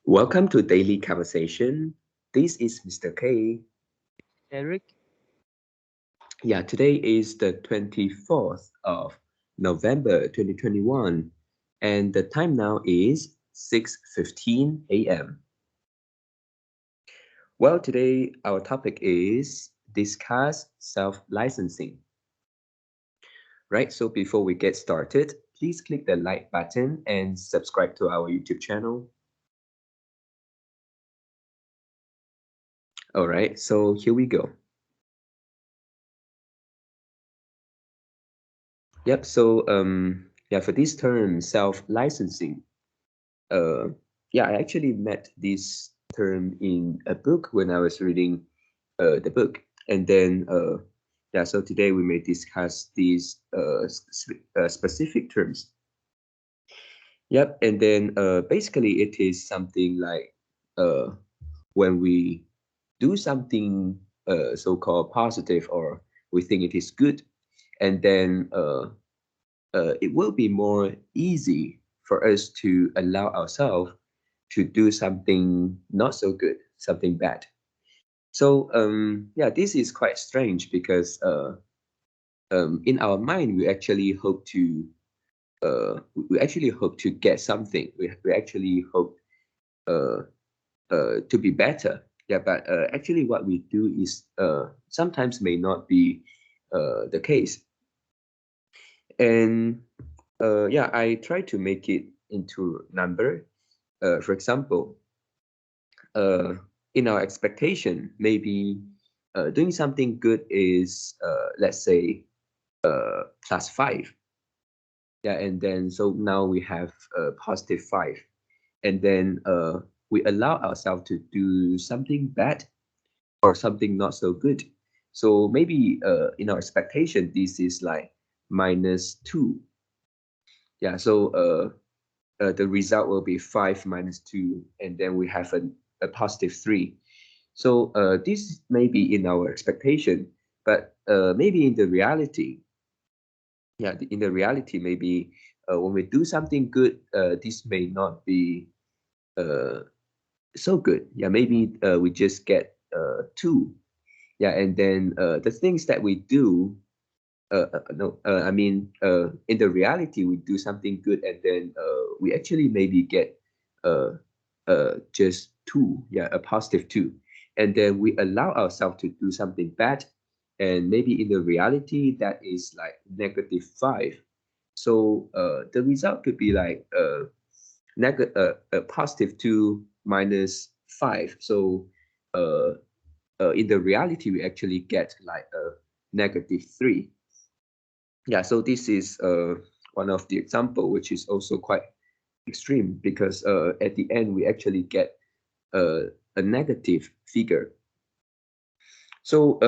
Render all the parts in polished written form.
Welcome to Daily Conversation. This is Mr. K. Eric, Yeah, today is the 24th of November 2021, and the time now is 6:15 a.m. Well, today our topic is discuss self-licensing. Right, so before we get started, please click the like button and subscribe to our YouTube channel. All right, so here we go. Yep, so yeah, for this term, self-licensing, uh, yeah, I actually met this term in a book when I was reading the book. And then, yeah, so today we may discuss these specific terms. Yep, and then basically it is something like uh, when we do something so-called positive or we think it is good, and then it will be more easy for us to allow ourselves to do something not so good, something bad. So yeah, this is quite strange because in our mind we actually hope to we actually hope to get something. We actually hope uh, to be better. Yeah, but actually what we do is sometimes may not be the case. And yeah, I try to make it into number. For example, uh, in our expectation, maybe doing something good is, let's say, +5. Yeah, and then so now we have +5. And then we allow ourselves to do something bad or something not so good. So maybe in our expectation, this is like -2. Yeah, so the result will be 5 minus 2, and then we have a +3. So this may be in our expectation, but maybe in the reality, yeah, in the reality, maybe when we do something good, this may not be uh, so good. Yeah, maybe we just get 2. Yeah, and then the things that we do, no, I mean, in the reality, we do something good, and then we actually maybe get just 2, yeah, a +2, and then we allow ourselves to do something bad, and maybe in the reality that is like -5. So the result could be like a +2 minus 5. So uh, in the reality, we actually get like a -3. Yeah, so this is one of the example, which is also quite extreme because at the end we actually get a negative figure. So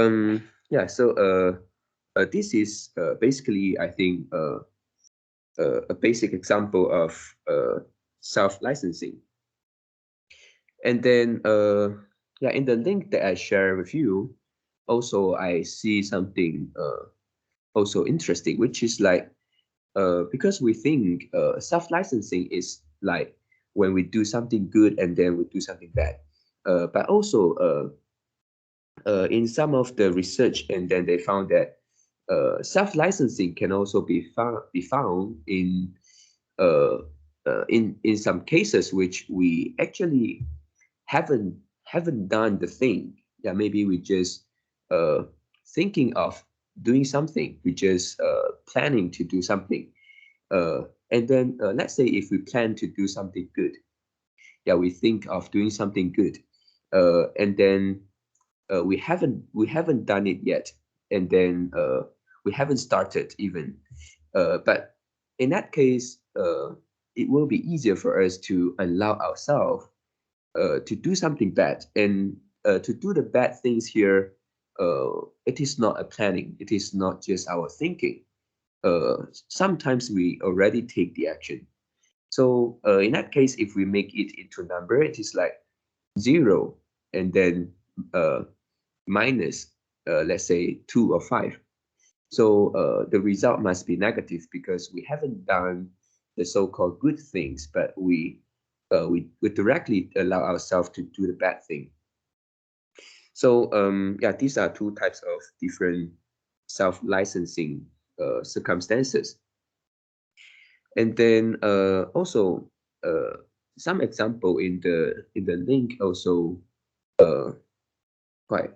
yeah, so this is basically, I think, a basic example of self-licensing. And then yeah, in the link that I share with you, also I see something also interesting, which is like because we think self-licensing is like when we do something good and then we do something bad. But also in some of the research, and then they found that self-licensing can also be found uh, in some cases which we actually haven't haven't done the thing. Yeah, maybe we just uh, thinking of doing something. We just planning to do something. And then let's say if we plan to do something good, yeah, we think of doing something good, and then we haven't done it yet, and then we haven't started even. But in that case, it will be easier for us to allow ourselves to do something bad, and to do the bad things here. It is not a planning. It is not just our thinking. Sometimes we already take the action. So in that case, if we make it into number, it is like 0, and then uh, minus, let's say 2 or 5. So the result must be negative because we haven't done the so-called good things, but we we directly allow ourselves to do the bad thing. So yeah, these are two types of different self-licensing circumstances. And then also some example in the link also uh, quite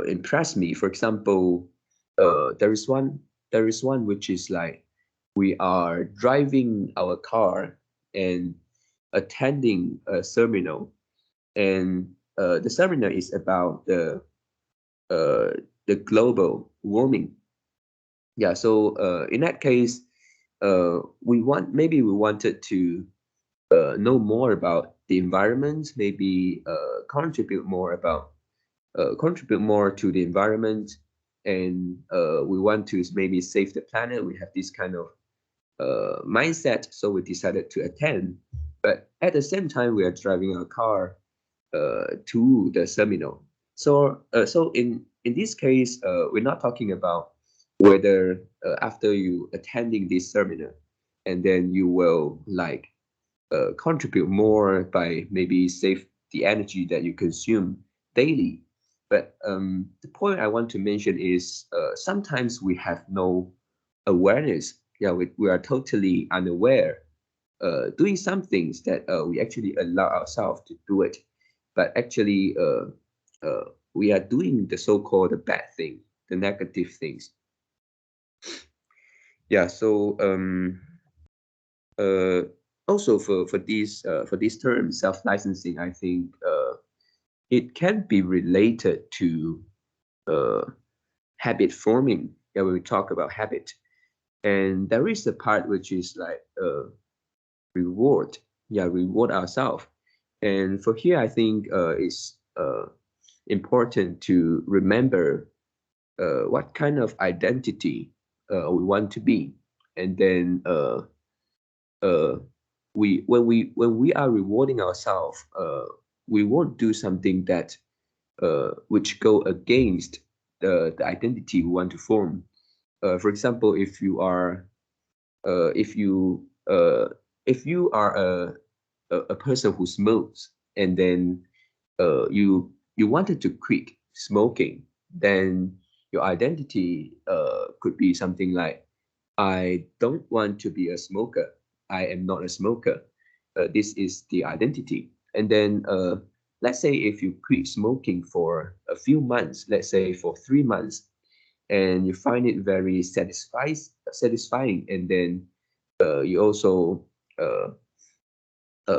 impressed me. For example, there is one which is like we are driving our car and attending a seminar, and the seminar is about uh, the global warming. Yeah, so in that case, we wanted to know more about the environment, maybe contribute more to the environment, and we want to maybe save the planet. We have this kind of mindset, so we decided to attend. But at the same time, we are driving our car to the seminar. So, so in this case, we're not talking about whether after you attending this seminar, and then you will like contribute more by maybe save the energy that you consume daily. But the point I want to mention is sometimes we have no awareness. Yeah, we are totally unaware doing some things that we actually allow ourselves to do it, but actually we are doing the so-called the bad thing, the negative things. Yeah, so uh, also for this term self-licensing, I think it can be related to uh, habit forming. Yeah, when we talk about habit, and there is a part which is like reward. Yeah, reward ourselves. And for here, I think it's important to remember what kind of identity we want to be, and then uh, when we are rewarding ourselves, we won't do something that which go against the identity we want to form. For example, uh, if you uh, if you are a person who smokes, and then you wanted to quit smoking, then your identity could be something like, I don't want to be a smoker. I am not a smoker. This is the identity. And then let's say if you quit smoking for a few months, let's say for 3 months, and you find it very satisfying, and then you also uh,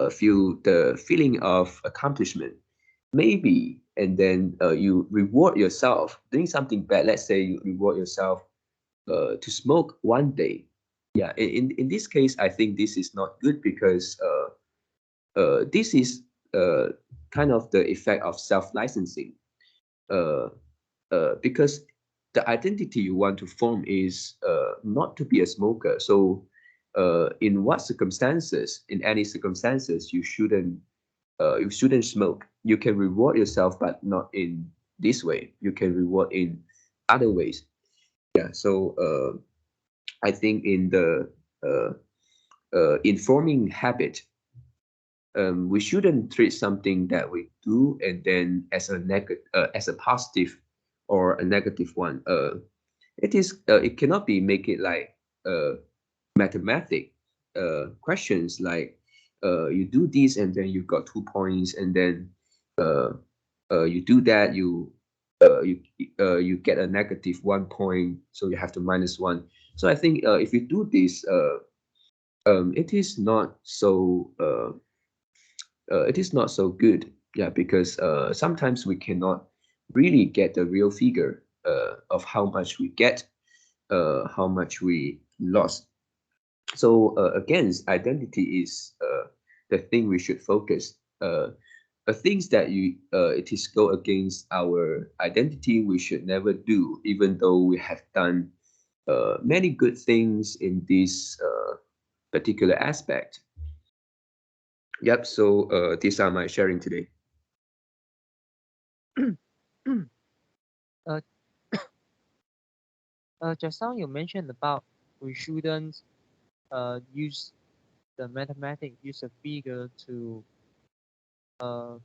feel the feeling of accomplishment, maybe, and then you reward yourself doing something bad. Let's say you reward yourself to smoke one day. Yeah, in this case, I think this is not good because this is kind of the effect of self-licensing. Uh, because the identity you want to form is not to be a smoker. So, in what circumstances, in any circumstances, you shouldn't smoke. You can reward yourself, but not in this way. You can reward in other ways. Yeah. So, I think in the informing habit, we shouldn't treat something that we do and then as as a positive or a negative one. It cannot be make it like mathematic questions like you do this and then you got 2 points, and then uh, you do that, you you get a negative 1 point, so you have to minus one. So I think if you do this, it is not so it is not so good. Yeah, because sometimes we cannot really get the real figure of how much we get, how much we lost. So again, identity is the thing we should focus. Things that it is go against our identity, we should never do, even though we have done many good things in this particular aspect. Yep. So these are my sharing today. uh, just now you mentioned about we shouldn't use the mathematics use a figure uh,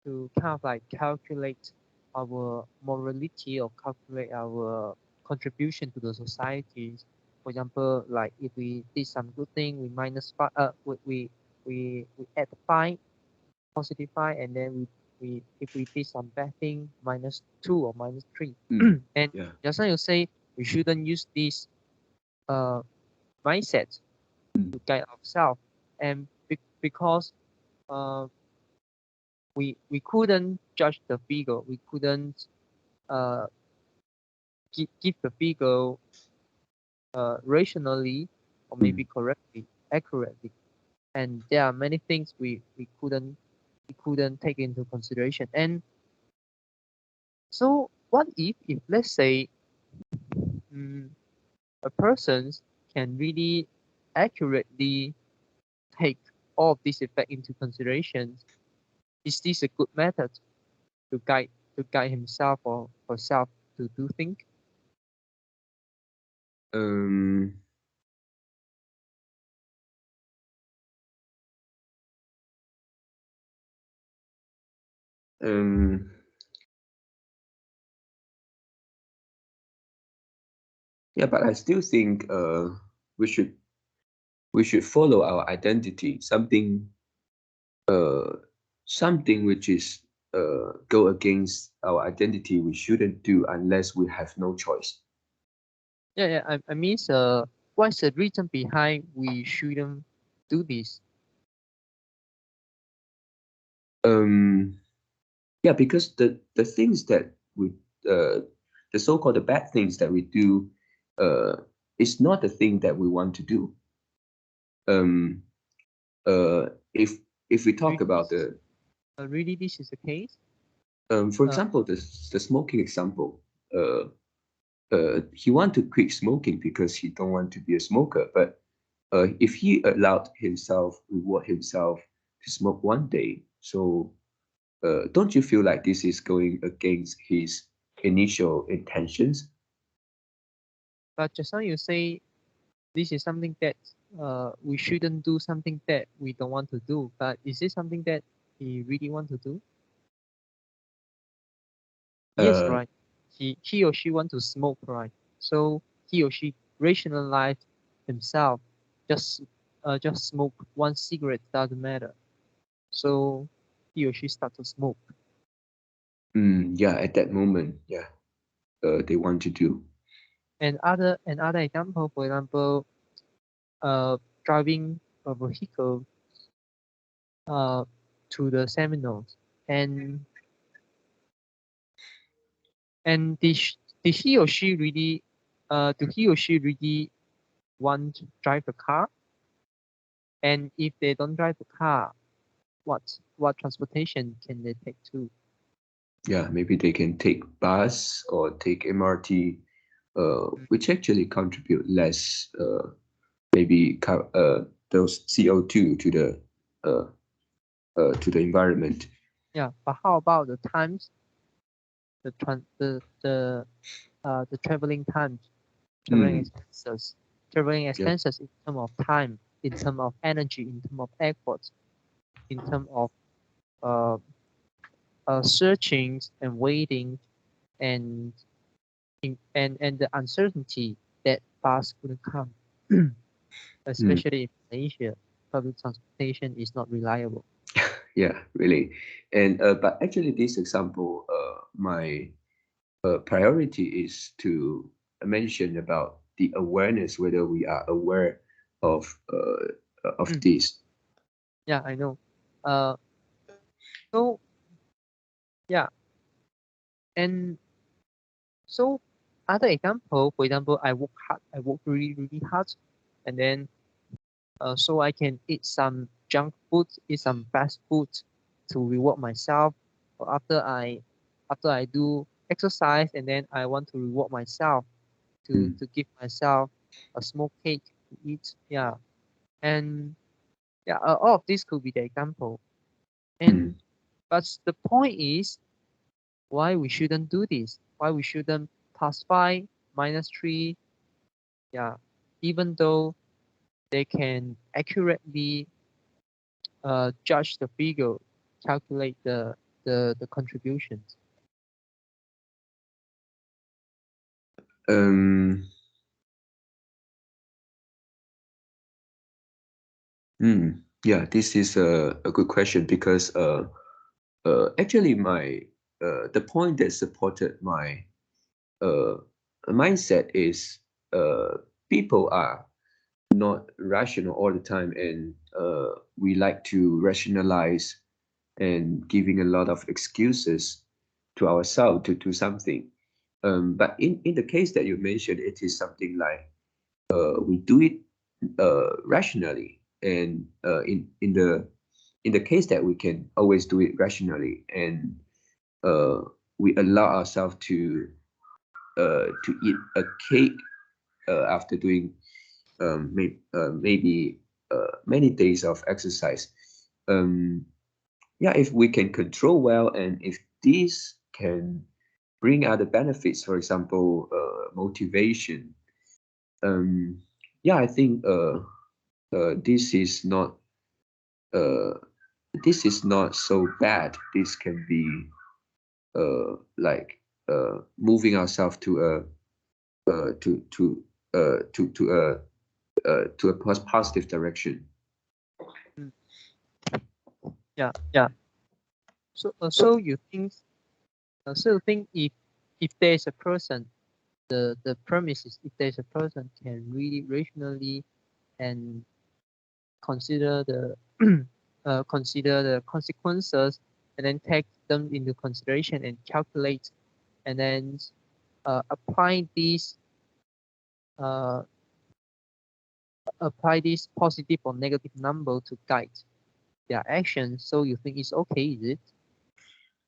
to kind of like calculate our morality or calculate our contribution to the society. For example, like if we did some good thing, we minus five, we add five, positive five, and then we if we did some bad thing, minus two or minus three. And Yeah. just like you say, we shouldn't use this uh mindset to guide ourselves, and because uh we couldn't judge the figure, we couldn't uh give the figure rationally or maybe correctly, accurately, and there are many things we couldn't take into consideration. And so what if let's say mm, a person can really accurately take all of these effect into consideration? Is this a good method to guide himself or herself to do things? Um. Um. Yeah, but I still think we should we should follow our identity. Uh something which is go against our identity we shouldn't do unless we have no choice. Yeah, I mean, what's the reason behind we shouldn't do this? Um. Yeah, because the things that we uh the so-called the bad things that we do uh is not the thing that we want to do. Um. If we talk Really, about the really, this is the case. for Uh, example the smoking example, he want to quit smoking because he don't want to be a smoker. But if he allowed himself, reward himself to smoke one day, so don't you feel like this is going against his initial intentions? but just now you say this is something that we shouldn't do, something that we don't want to do. But is it something that he really want to do? Yes, Uh, right. He or she want to smoke, right? So he or she rationalize himself, just just smoke one cigarette doesn't matter. So he or she start to smoke. yeah, at that moment, yeah, they want to do. And other example, for example, uh, driving a vehicle uh, to the seminars, and did he or she really do he or she really want to drive a car? And if they don't drive a car, what transportation can they take to? Yeah, maybe they can take bus or take MRT, which actually contribute less, maybe those CO2 uh, to the environment. Yeah, but how about the times, the traveling times, traveling Mm, expenses, traveling yeah. expenses in terms of time, in terms of energy, in terms of effort, in terms of uh, searching and waiting, and and the uncertainty that bus couldn't come, Mm, especially in Malaysia, public transportation is not reliable. yeah, really. And but actually, this example, my priority is to mention about the awareness, whether we are aware of Mm, this. yeah, I know. Uh, so yeah, and so other example, for example, I work hard, I work really really hard, and then so I can eat some junk food, eat some fast food to reward myself. Or after I do exercise, and then I want to reward myself Mm, to give myself a small cake to eat. Yeah, and yeah, all of this could be the example. And mm, but the point is why we shouldn't do this. Why we shouldn't pass by -3. Yeah, even though they can accurately judge the figure, calculate the contributions. Um, yeah, this is a good question because actually the point that supported my uh, mindset is people are not rational all the time, and we like to rationalize and giving a lot of excuses to ourselves to do something. But in the case that you mentioned, it is something like we do it rationally, and in the case that we can always do it rationally, and uh, we allow ourselves to eat a cake after doing maybe many days of exercise. Um, yeah, if we can control well, and if this can bring other benefits, for example, motivation. Um, yeah, I think this is not uh, so bad. This can be like moving ourselves to a to a positive direction. Mm, yeah, yeah. So you think, if there's a person, the premise is if there's a person can really rationally and consider the consider the consequences, and then take them into consideration and calculate, and then apply uh, these positive or negative number to guide their actions. So you think it's okay, is it?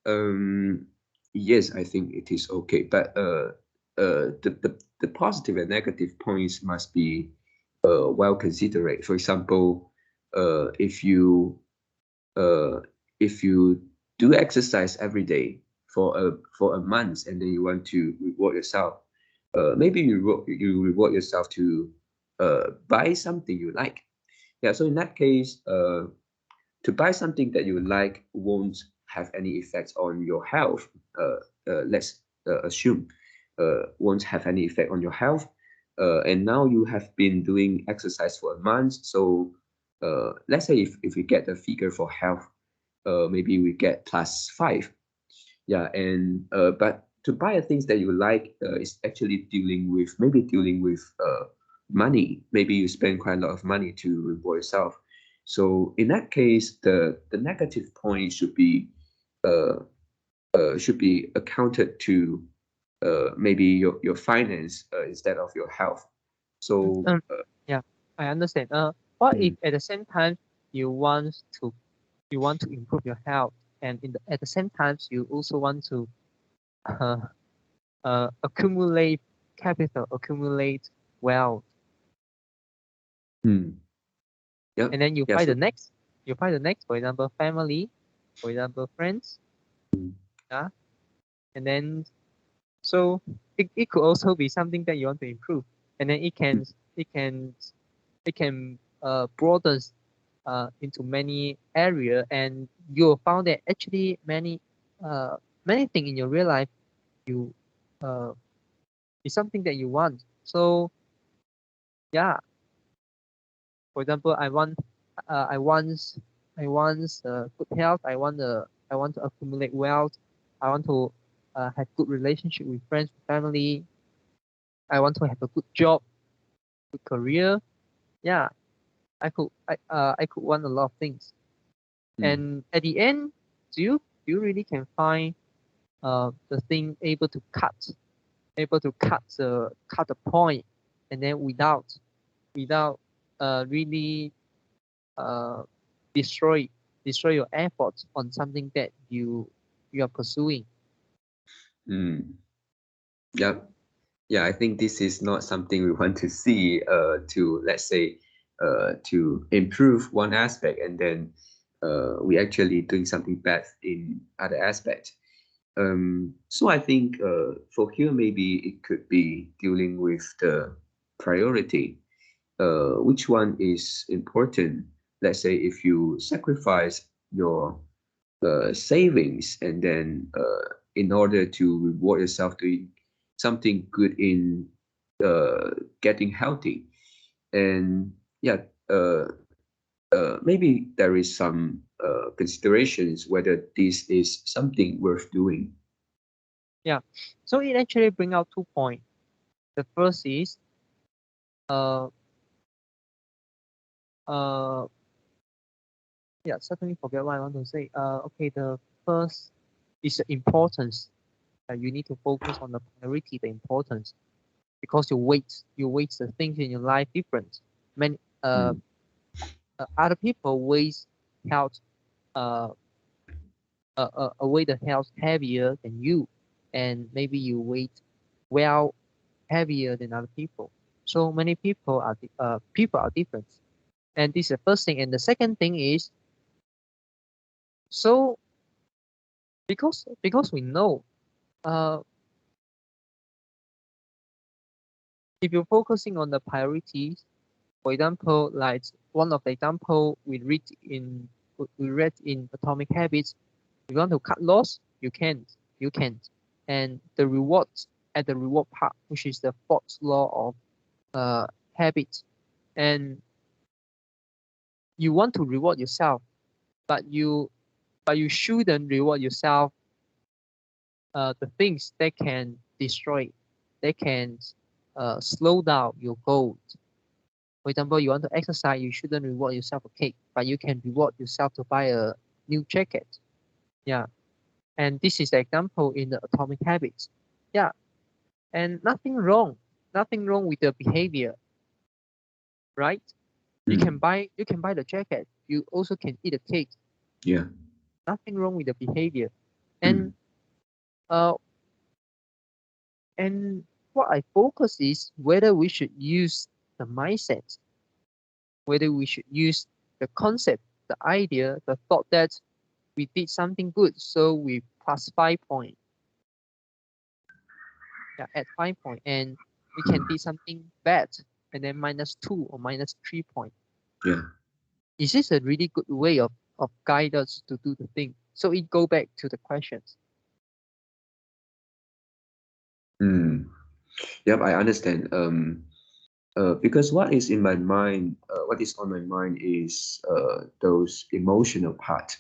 Um, yes, I think it is okay, but the positive and negative points must be well considered. For example, if you uh, if you do exercise every day for a month, and then you want to reward yourself, maybe you reward yourself to buy something you like. Yeah, so in that case, to buy something that you like won't have any effects on your health. Let's assume won't have any effect on your health. And now you have been doing exercise for a month. So let's say if we get a figure for health, maybe we get +5. Yeah, and but to buy things that you like is actually dealing with money. Maybe you spend quite a lot of money to reward yourself. So in that case, the negative point uh, should be accounted to maybe your finance instead of your health. Mm, So yeah, I understand. What if mm, at the same time you want to improve your health, and at the same time you also want to uh, accumulate capital, accumulate wealth, mm, yeah, and then yeah. So find the next, for example, family, for example, friends, mm, yeah, and then so it could also be something that you want to improve, and then it can broaden into many area, and you'll found that actually many things in your real life you uh, is something that you want. So yeah, for example, I want good health. I want to accumulate wealth. I want to have good relationship with friends, with family. I want to have a good job, good career. Yeah, I could want a lot of things. mm, And at the end, do you really can find the thing able to cut the point, and then without really uh destroy your efforts on something that you are pursuing. mm, yeah. Yeah, I think this is not something we want to see to, let's say, to improve one aspect, and then we actually doing something bad in other aspect. So I think for here, maybe it could be dealing with the priority. which one is important. Let's say if you sacrifice your savings and then in order to reward yourself doing something good in getting healthy, and yeah, uh, maybe there is some considerations whether this is something worth doing. Yeah. So it actually bring out 2 points. The first is uh uh yeah, certainly forget what I want to say. Okay, the first is the importance. You need to focus on the priority, the importance, because you weight the things in your life different. Many Mm, other people weight health uh weight the health heavier than you, and maybe you weight well heavier than other people. So many people are different, and this is the first thing. And the second thing is, so because we know, uh if you're focusing on the priorities, for example, like one of the example we read in Atomic Habits, you want to cut loss, you can't, and the rewards at the reward part, which is the fourth law of habit, and you want to reward yourself, but you shouldn't reward yourself the things that can destroy, that can slow down your goal. For example, you want to exercise, you shouldn't reward yourself a cake, but you can reward yourself to buy a new jacket. Yeah, and this is the example in the Atomic Habits. Yeah, and nothing wrong with the behavior, right? mm, You can buy the jacket. You also can eat a cake. yeah. Nothing wrong with the behavior. And Mm, uh and what I focus is whether we should use the mindset, whether we should use the concept, the idea, the thought that we did something good, so we plus 5 points. Yeah, at 5 points, and we can mm, did something bad, and then -2 or -3 points. yeah. Is this a really good way of guide us to do the thing? So it go back to the questions. Mm. Yep, I understand. Because what is in my mind, what is on my mind is those emotional part.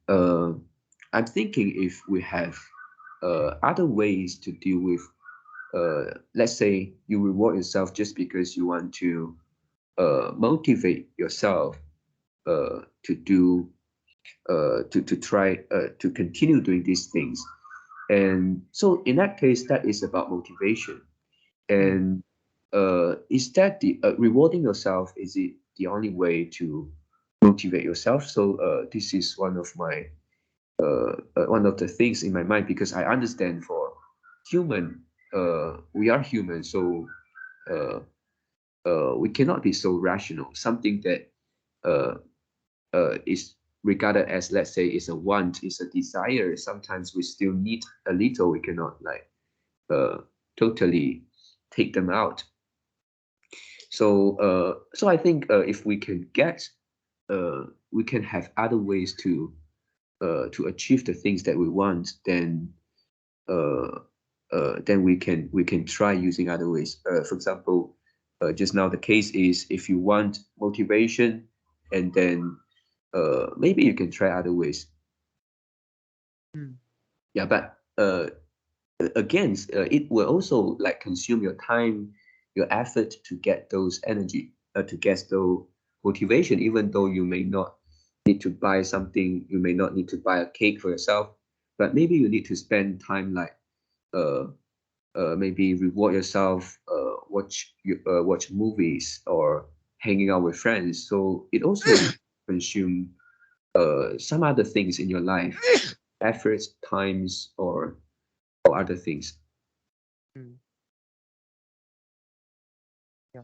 Uh, I'm thinking if we have other ways to deal with, let's say you reward yourself just because you want to motivate yourself to do, to try, to continue doing these things. And so in that case, that is about motivation. Mm, And is that the rewarding yourself? Is it the only way to motivate yourself? So this is one of the things in my mind because I understand for human, we are human, so uh, we cannot be so rational. Something that uh, is regarded as, let's say, is a want, is a desire. Sometimes we still need a little. We cannot like uh, totally take them out. So I think if we can get, we can have other ways to achieve the things that we want, uh, then we can try using other ways. For example, just now the case is if you want motivation, and then maybe you can try other ways. mm, Yeah, but again, it will also like consume your time, your effort to get those energy, to get those motivation, even though you may not need to buy something, you may not need to buy a cake for yourself, but maybe you need to spend time like uh, maybe reward yourself, watch movies or hanging out with friends. So it also consume some other things in your life, efforts, times, or other things. mm, yeah.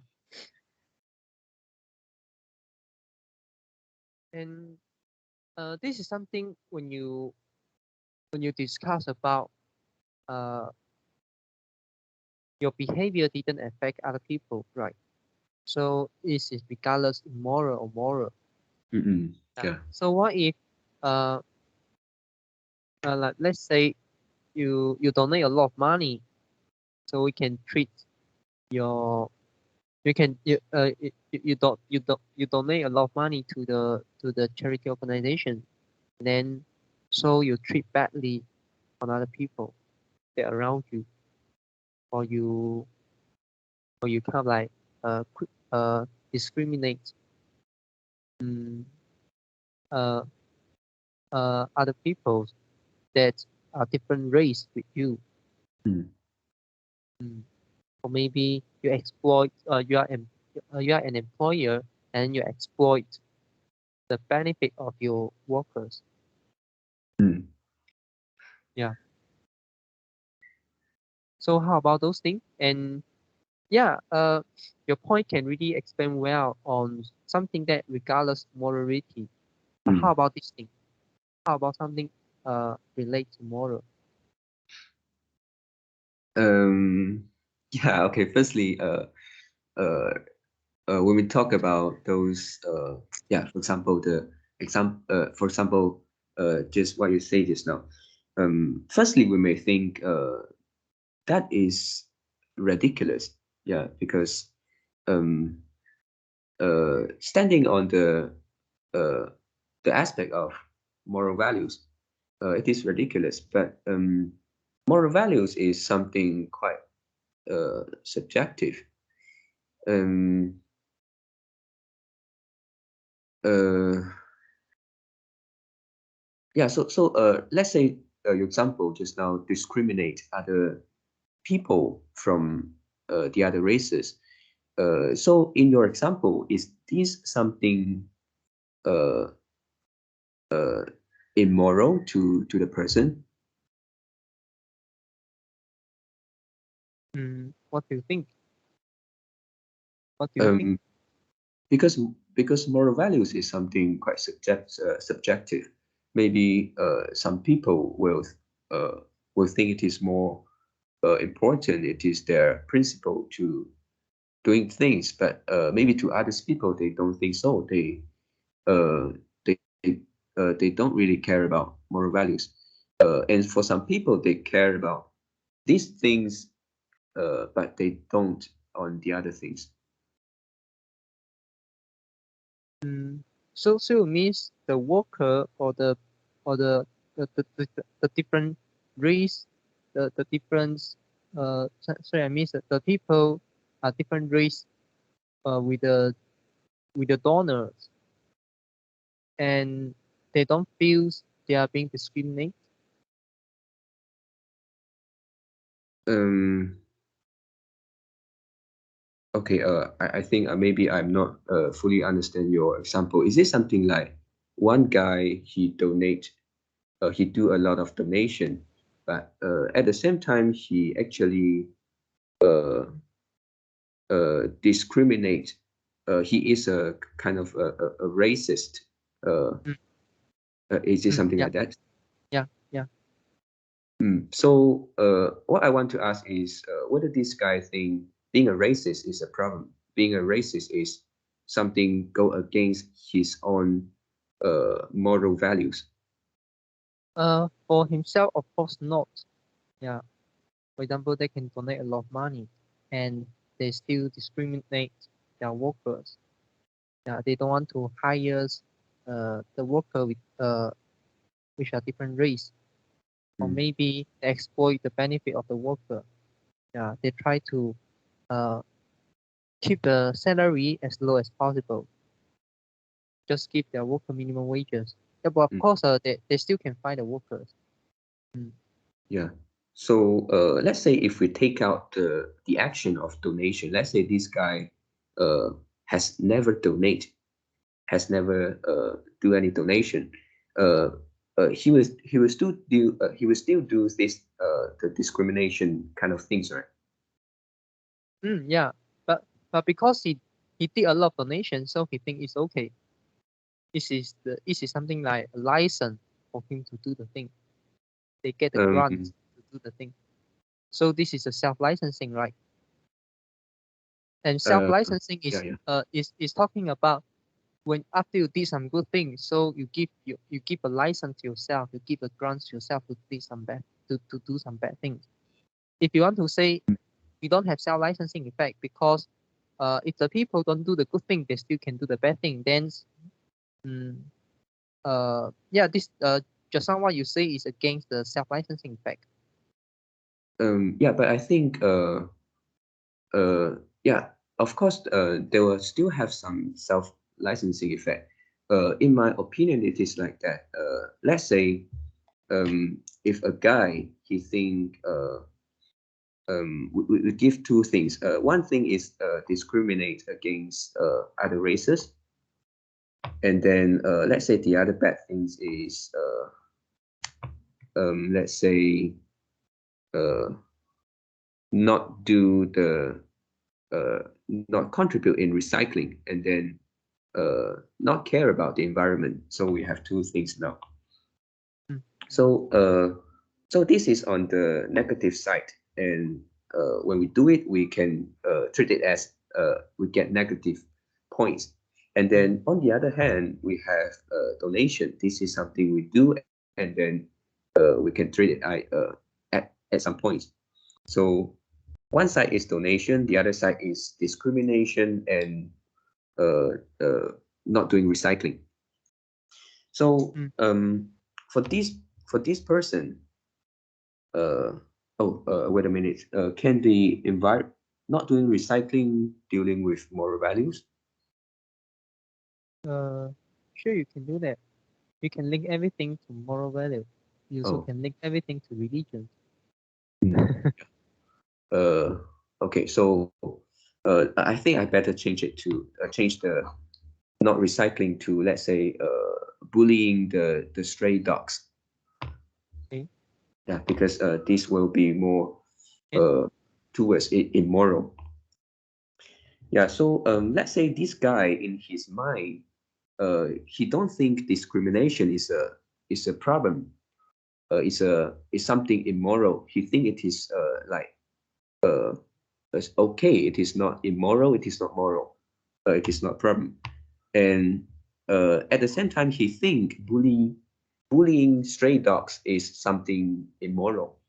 And this is something when you discuss about uh, your behavior didn't affect other people, right? So it is regardless immoral or moral. Mm-mm. Yeah. Yeah. So what if uh, like let's say you donate a lot of money, so we can treat your you can you donate a lot of money to the charity organization, and then so you treat badly on other people that are around you, or you kind of like discriminate um, uh, other people that are different race with you. Mm. Mm. Or maybe you exploit you are an employer and you exploit the benefit of your workers. Mm. Yeah. So how about those things? And yeah, your point can really expand well on something that regardless morality. But how Mm. about this thing? How about something relate to moral? Um, yeah, okay. Firstly, uh, when we talk about those, yeah, for example, just what you say just now. Firstly, we may think that is ridiculous. Yeah, because um, standing on uh, the aspect of moral values, it is ridiculous. But moral values is something quite subjective. Um, uh, yeah, so let's say your example just now discriminate other people from the other races. So in your example, is this something uh, uh, immoral to the person? What do you think? What do you think? Um, because because moral values is something quite subjective. Maybe some people uh, will think it is more important. It is their principle to doing things, but maybe to others people they don't think so. Uh, they they don't really care about moral values, and for some people they care about these things, but they don't on the other things. Mm, so it means the worker or the different race, the different sorry, I mean the people are different race with the donors, and they don't feel they are being discriminated. Um, okay, I think maybe I'm not fully understand your example. Is it something like one guy he do a lot of donation, but at the same time he actually uh, discriminate. He is a kind of a racist. Uh, Mm, is it something yeah, like that? yeah, yeah. So what I want to ask is whether this guy think being a racist is a problem. Being a racist is something go against his own moral values. For himself, of course not. Yeah. For example, they can donate a lot of money, and they still discriminate their workers. Yeah, they don't want to hire the worker with which are different race, or Mm, maybe they exploit the benefit of the worker. Yeah, they try to uh, keep the salary as low as possible, just give their worker minimum wages. Yeah, but of mm, course, they still can find the workers. Mm. yeah. So let's say if we take out the action of donation, let's say this guy uh, has never donate, has never do any donation. Uh, he will still do this the discrimination kind of things, right? Yeah, but because he did a lot of donations, so he think it's okay. This is something like a license for him to do the thing. They get the grant Um, to do the thing. So this is a self licensing, right? And Uh, self-licensing yeah, yeah. is talking about when after you did some good things, so you give a license to yourself, you give a grant to yourself to do some to do some bad things. If you want to say we don't have self-licensing effect because if the people don't do the good thing, they still can do the bad thing. Then mm, yeah, this just now what you say is against the self-licensing effect. Yeah, but I think yeah, of course, they will still have some self-licensing effect. In my opinion, it is like that. Let's say, if a guy he think we give two things. One thing is discriminate against other races, and then let's say the other bad things is let's say uh, not do the not contribute in recycling, and then not care about the environment. So we have two things now. Mm. So so this is on the negative side, and when we do it, we can treat it as we get negative points. And Mm. then on the other hand, we have donation. This is something we do, and then we can treat it at some points. So one side is donation, the other side is discrimination and uh, uh, not doing recycling. So Mm. for this person, uh, wait a minute, can the environment not doing recycling dealing with moral values? Uh, sure, you can do that. You can link everything to moral value. You also Oh, can link everything to religion. mm, uh, okay. So I think I better change it to change the not recycling to, let's say, bullying the stray dogs. Okay. Yeah, because this will be more Okay. uh, towards immoral. Yeah, so let's say this guy in his mind, he don't think discrimination is a problem, is something immoral. He think it is like it's okay. It is not immoral. It is not moral. It is not problem. And at the same time, he think bullying stray dogs is something immoral.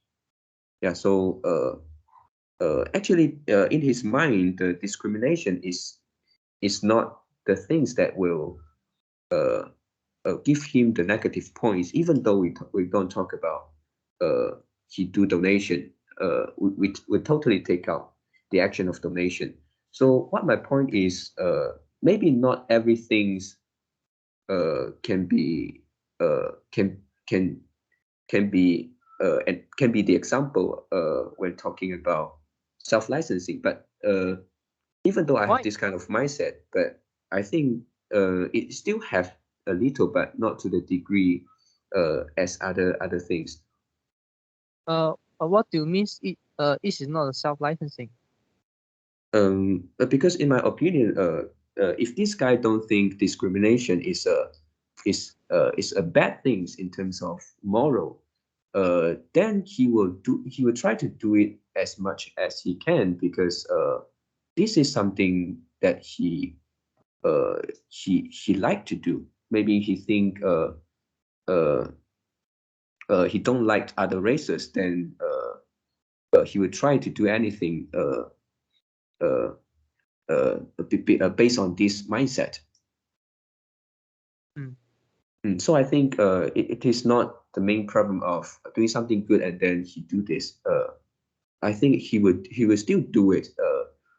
Yeah, so actually, in his mind, the discrimination is not the things that will uh, give him the negative points, even though we don't talk about he do donation. We totally take out the action of donation. So what my point is, maybe not everything's can be can can be and can be the example when talking about self-licensing. But even though I have Why? this kind of mindset, but I think it still have a little, but not to the degree as other things. What do you mean? It is not a self-licensing. But because in my opinion, if this guy don't think discrimination is a bad things in terms of moral, then he will try to do it as much as he can, because this is something that uh, he like to do. Maybe he think uh, he don't like other races, then he would try to do anything uh, based on this mindset. Mm. So I think it is not the main problem of doing something good and then he do this. I think he would still do it,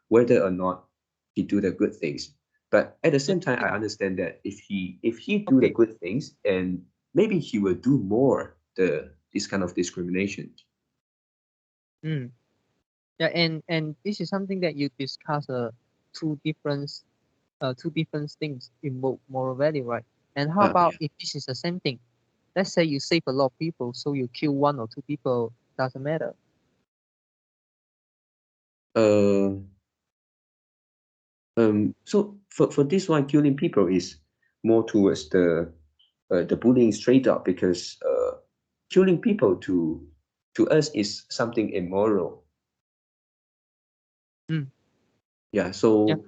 whether or not he do the good things. But at the Yeah, same time, I yeah. understand that if he do the Okay. good things, and maybe he will do more this kind of discrimination. Mm. Yeah, and this is something that you discuss two different things in moral value, right? And how about Yeah. if this is the same thing? Let's say you save a lot of people, so you kill one or two people, doesn't matter. Uh, so for this one, killing people is more towards the bullying straight up, because killing people to us is something immoral. Mm. Yeah. Yeah. So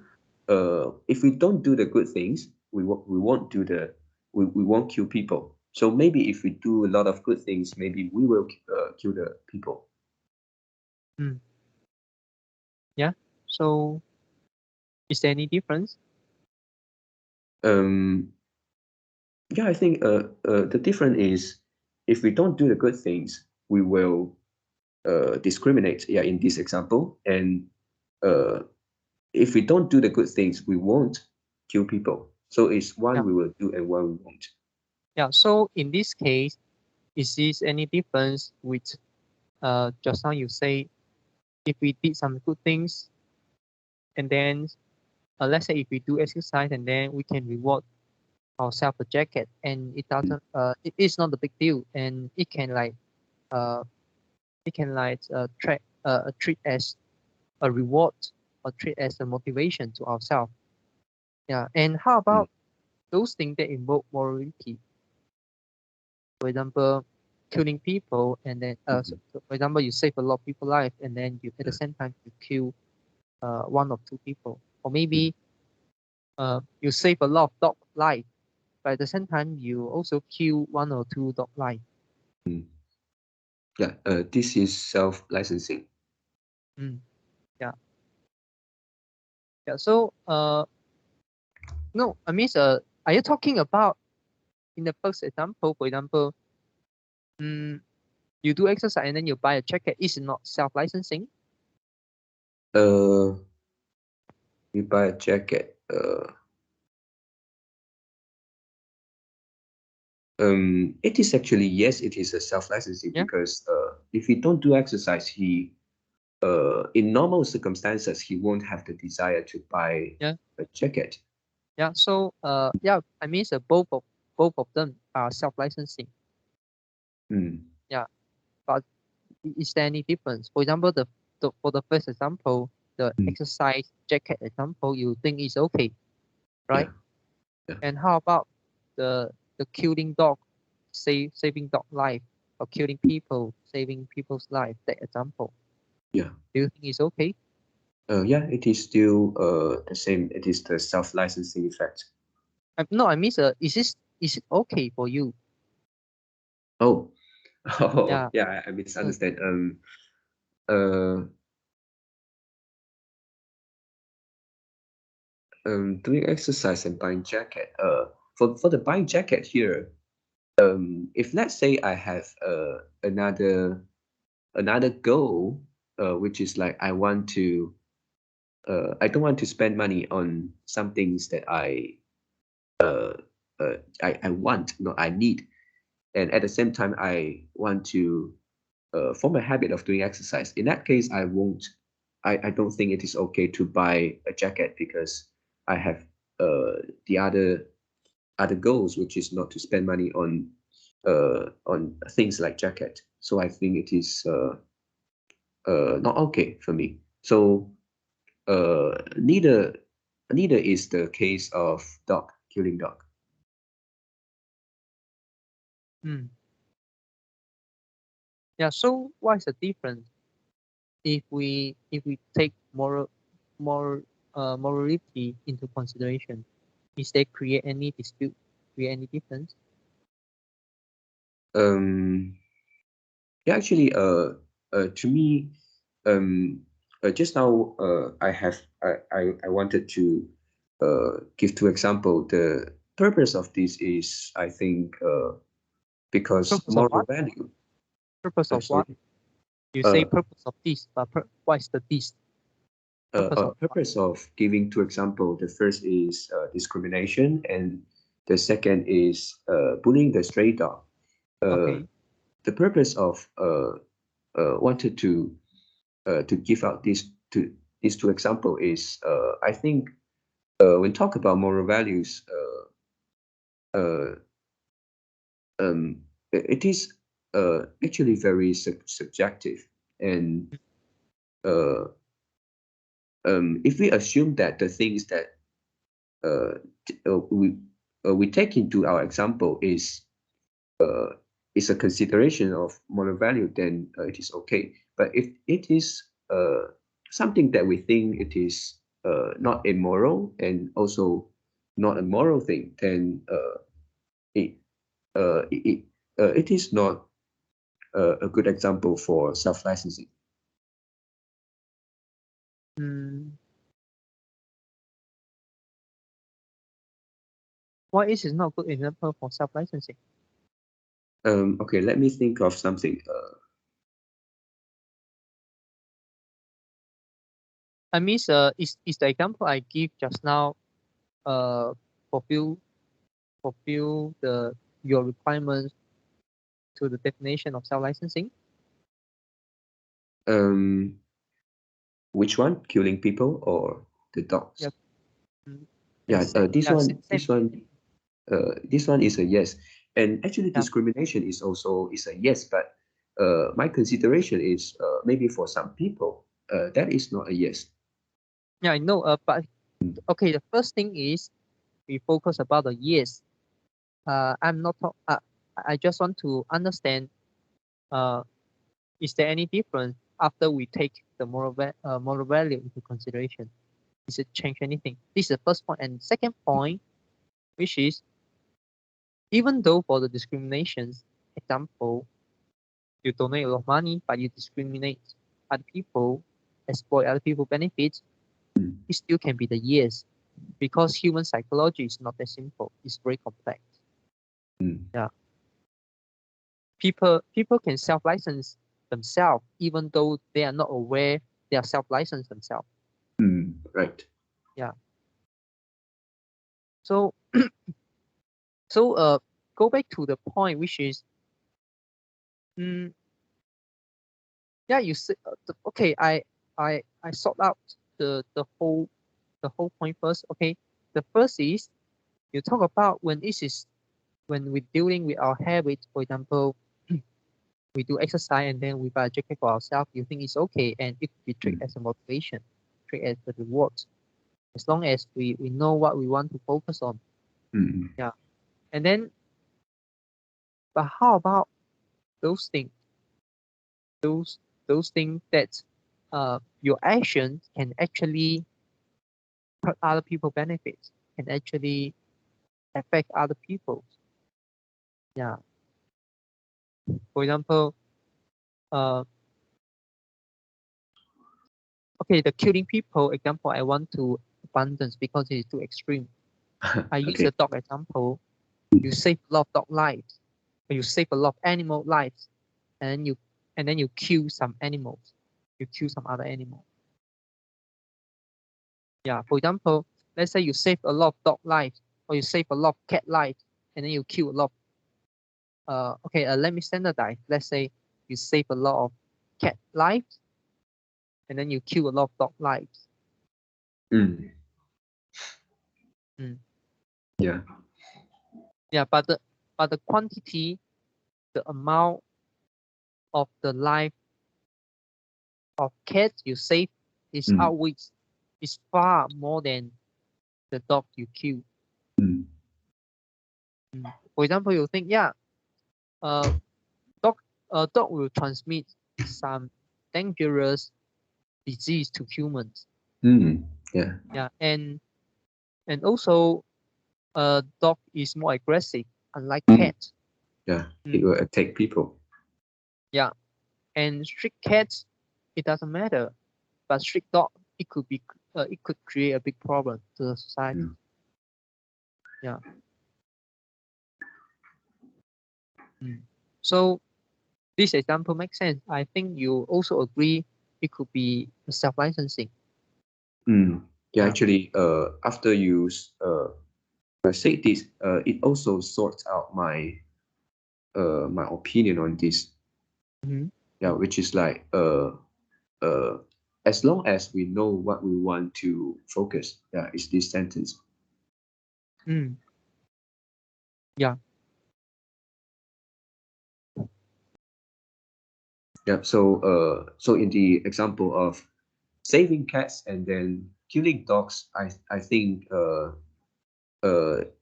if we don't do the good things, we won't do the we won't kill people. So maybe if we do a lot of good things, maybe we will kill the people. Mm. Yeah. So is there any difference? Um, yeah, I think the difference is if we don't do the good things, we will discriminate. Yeah, in this example, and uh, if we don't do the good things, we won't kill people. So it's Yeah. one we will do and one we won't. Yeah. So in this case, is this any difference with just now you say if we did some good things and then let's say if we do exercise and then we can reward ourselves a jacket and it Mm, doesn't it is not a big deal and uh it can track treat as a reward or treat as a motivation to ourselves. Yeah. And how mm, about those things that invoke morality? For example, killing people and then mm, for example you save a lot of people life and then you at the yeah, same time you kill one or two people, or mm, maybe you save a lot of dog life, but at the same time you also kill one or two dog life. mm. Yeah, this is self-licensing. Mm, yeah, yeah. So no, I mean are you talking about in the first example, for example, mm, you do exercise and then you buy a jacket, is not self-licensing? Uh, we buy a jacket. It is actually yes, it is a self-licensing Yeah, because if he don't do exercise, he in normal circumstances he won't have the desire to buy yeah, a jacket. yeah. So yeah, I mean both of them are self-licensing. Mm, Yeah, but is there any difference? For example, for the first example, the mm, exercise jacket example, you think is okay, yeah, right? yeah, And how about the killing dog, saving dog life, or killing people, saving people's life? That example, yeah. do you think is okay? Yeah, it is still the same. It is the self-licensing effect. No, I mean, is it okay for you? Oh, oh, Yeah. yeah, I Mm. misunderstand. Uh, doing exercise and buying jacket. For the buying jacket here, if let's say I have another goal, which is like I don't want to spend money on some things that uh, I want, not I need, and at the same time I want to form a habit of doing exercise. In that case, I won't. I don't think it is okay to buy a jacket because I have the other goals, which is not to spend money on things like jacket. So I think it is not okay for me. So neither is the case of dog killing dog. Mm. Yeah. So what is the difference if we take morality into consideration? Is there create any dispute, create any difference? Um, yeah, actually, to me, um, just now, I wanted to give two example. The purpose of this is, I think, because Purpose of moral what? value. Purpose of what? Sorry. You say Uh, purpose of this, but what is the this? Purpose of what? Purpose of giving two example. The first is discrimination, and the second is bullying the stray dog. Uh, Okay. the purpose of wanted to give out these two example is I think when talk about moral values, uh, it is actually very subjective, and uh, if we assume that the things that uh, we take into our example uh, is a consideration of moral value, then it is okay. But if it is something that we think it is not immoral and also not a moral thing, then it it it is not a good example for self-licensing. Mm, why is it not a good example for self-licensing? Okay, let me think of something. I mean, is the example I give just now uh fulfill fulfill the your requirements to the definition of self-licensing? Um, which one? Killing people or the dogs? Yeah. Mm, and Yeah, yeah, same. this one is a yes. And actually, Yeah, discrimination is also is a yes. But my consideration is maybe for some people that is not a yes. yeah, I know. But okay, the first thing is we focus about the yes. I'm not. I just want to understand. Uh, is there any difference after we take the moral value into consideration? Does it change anything? This is the first point. And second point, which is even though for the discriminations example, you donate a lot of money, but you discriminate other people, exploit other people benefits, Mm, it still can be the yes, because human psychology is not that simple. It's very complex. mm, Yeah, people can self-license themselves even though they are not aware they are self-licensed themselves. right. Yeah. So so go back to the point, which is mm, yeah, you say okay. I sort out the whole point first. Okay, the first is you talk about when this is when we're dealing with our habits. For example, we do exercise and then we buy a jacket for ourselves. You think it's okay, and it could be treated Mm, as a motivation, treated as a reward, as long as we know what we want to focus on. mm, Yeah, and then but how about those things? Those those things that your actions can actually hurt other people benefits, can actually affect other people. Yeah. For example, uh, okay, the killing people example I want to abundance because it is too extreme. I use okay. the dog example. You save a lot of dog lives, or you save a lot of animal lives, and then you kill some animals. You kill some other animal. Yeah. For example, let's say you save a lot of dog lives, or you save a lot of cat lives, and then you kill a lot. Okay. Let me standardize. Let's say you save a lot of cat lives, and then you kill a lot of dog lives. Mm, Mm. yeah. Yeah. But the quantity, the amount of the life of cats you save is Mm, outweighs is far more than the dog you kill. mm, For example, you think, yeah, uh, dog dog will transmit some dangerous disease to humans. mm, yeah. Yeah, and also, dog is more aggressive, unlike Mm, cat. yeah. It Mm, will attack people. yeah, and strict cats, it doesn't matter, but strict dog, it could create a big problem to the society. Mm, Yeah. Mm. So this example makes sense. I think you also agree it could be self-licensing. mm. Yeah, Yeah. actually, after you say this, it also sorts out my opinion on this. Hmm. Yeah, which is like uh, as long as we know what we want to focus, yeah, is this sentence. Mm. Yeah. Yeah. So in the example of saving cats and then killing dogs, I think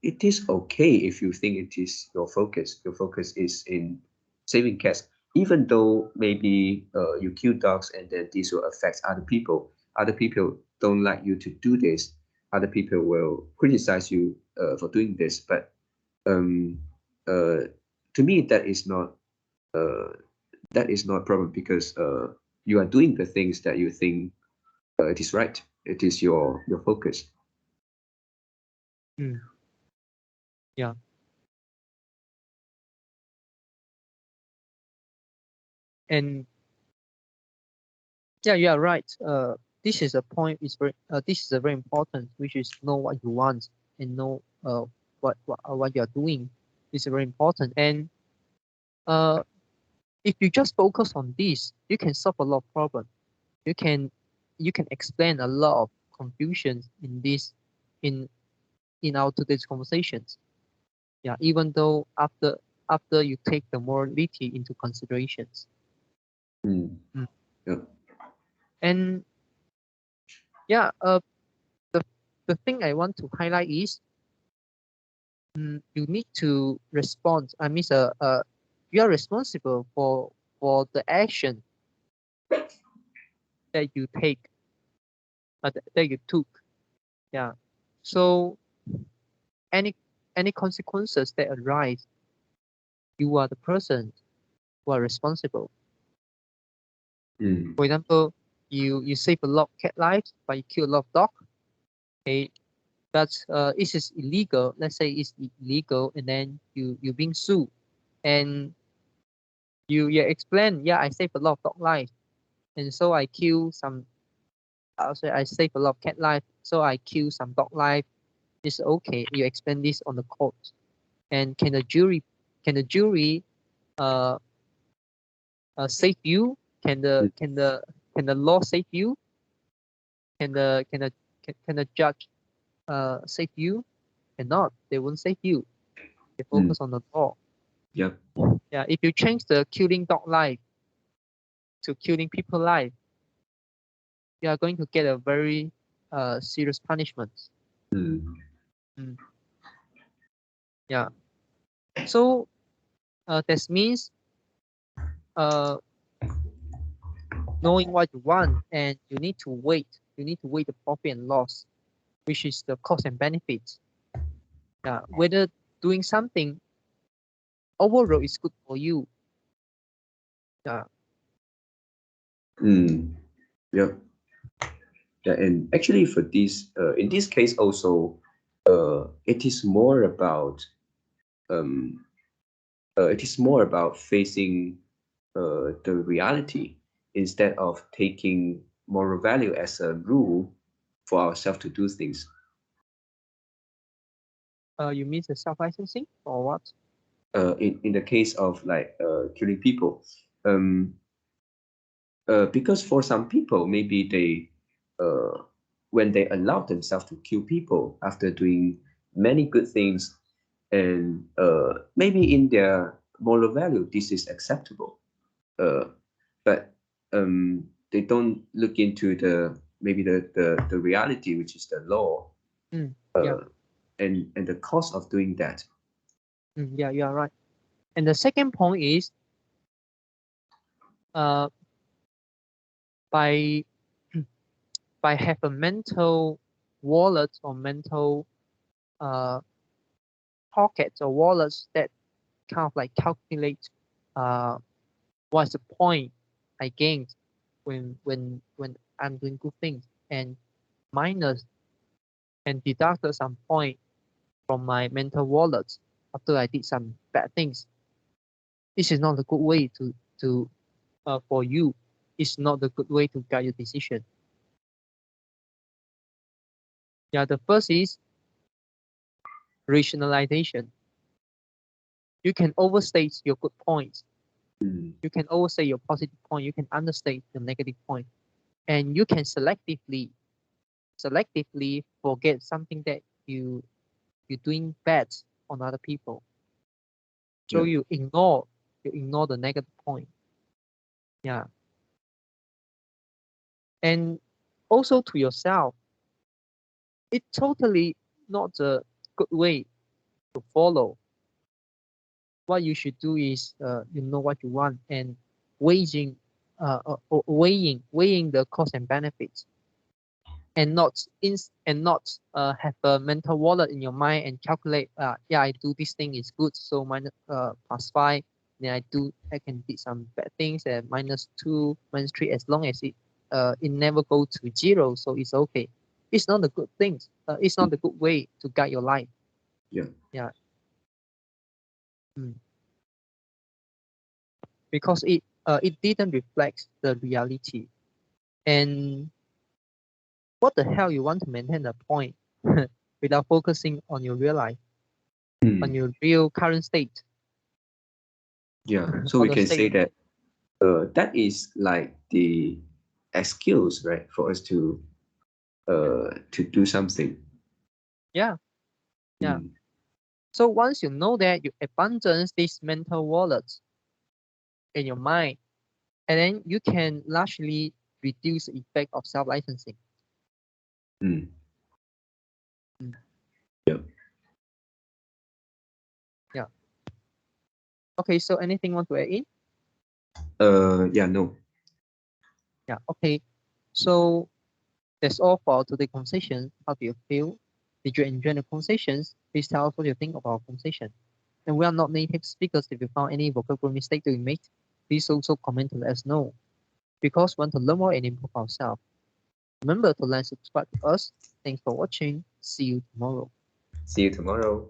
it is okay if you think it is your focus. Your focus is in saving cats, even though maybe you kill dogs and then this will affect other people. Other people don't like you to do this, other people will criticize you for doing this. But um, to me, that is not a problem, because you are doing the things that you think it is right. It is your focus. Mm. Yeah. And yeah, you are right. This is a point. Is very. This is a very important, which is know what you want and know what you are doing. This is very important. And uh, if you just focus on this, you can solve a lot of problems. You can you can explain a lot of confusions in this in in our today's conversations. Yeah, even though after you take the morality into considerations. Mm. Mm. Yeah. And yeah, the the thing I want to highlight is you need to respond. I mean, you are responsible for the action that you take, that you took. Yeah. So any any consequences that arise, you are the person who are responsible. Mm. For example, you save a lot of cat lives, but you kill a lot of dog. Okay, that's it is illegal. Let's say it's illegal, and then you being sued, and you explain, yeah, I save a lot of dog life, and so I kill some. Also, I save a lot of cat life, so I kill some dog life. It's okay. You explain this on the court, and can the jury uh, save you? Mm. Can the law save you? Can the judge save you? Cannot. They won't save you. They Mm. focus on the law. Yeah. Yeah. If you change the killing dog life to killing people life, you are going to get a very serious punishment. Mm. Mm, yeah. So that means uh, knowing what you want, and you need to wait. You need to weigh the profit and loss, which is the cost and benefits. Yeah. Whether doing something overall is good for you. Yeah. Mm. Yeah. Yeah. And actually, for this, in this case also, it is more about um, it is more about facing the reality, instead of taking moral value as a rule for ourselves to do things. You mean the self-licensing or what? In the case of like killing people, um, because for some people, maybe they, when they allow themselves to kill people after doing many good things, and maybe in their moral value, this is acceptable. Uh, but they don't look into the maybe the reality, which is the law, Yeah. and the cost of doing that. Yeah, you are right. And the second point is uh, by by have a mental wallet or mental uh, pockets or wallets that kind of like calculate uh, what's the point I gained when I'm doing good things, and minus and deduct some point from my mental wallet after I did some bad things. This is not a good way to for you. It's not a good way to guide your decision. Yeah, the first is rationalization. You can overstate your good points. Mm. You can overstate your positive point. You can understate the negative point, and you can selectively forget something that you're doing bad on other people. So Yeah. you ignore the negative point. Yeah, and also to yourself, it's totally not a good way to follow. What you should do is you know what you want, and weighing weighing the cost and benefits. and not have a mental wallet in your mind and calculate. Yeah, I do this thing is good, so minus +5. Then I can do some bad things at -2, -3. As long as it never go to 0, so it's okay. It's not a good thing. It's not a good way to guide your life. Yeah. Yeah. Mm. Because it didn't reflect the reality. And what the hell you want to maintain a point without focusing on your real life, on Mm. your real current state, Yeah. So or we the can state. say that that is like the excuse, right, for us to do something. Yeah, yeah. Mm. So once you know that, you abandon this mental wallet in your mind, and then you can largely reduce the effect of self-licensing. Mm. Mm. Yeah. Yeah. Okay, so anything you want to add in? Yeah. No. Yeah, okay. So that's all for today's conversation. How do you feel? Did you enjoy the conversations? Please tell us what you think of our conversation. And we are not native speakers. If you found any vocabulary mistake that we made, please also comment to let us know. Because we want to learn more and improve ourselves. Remember to like, subscribe to us. Thanks for watching. See you tomorrow. See you tomorrow.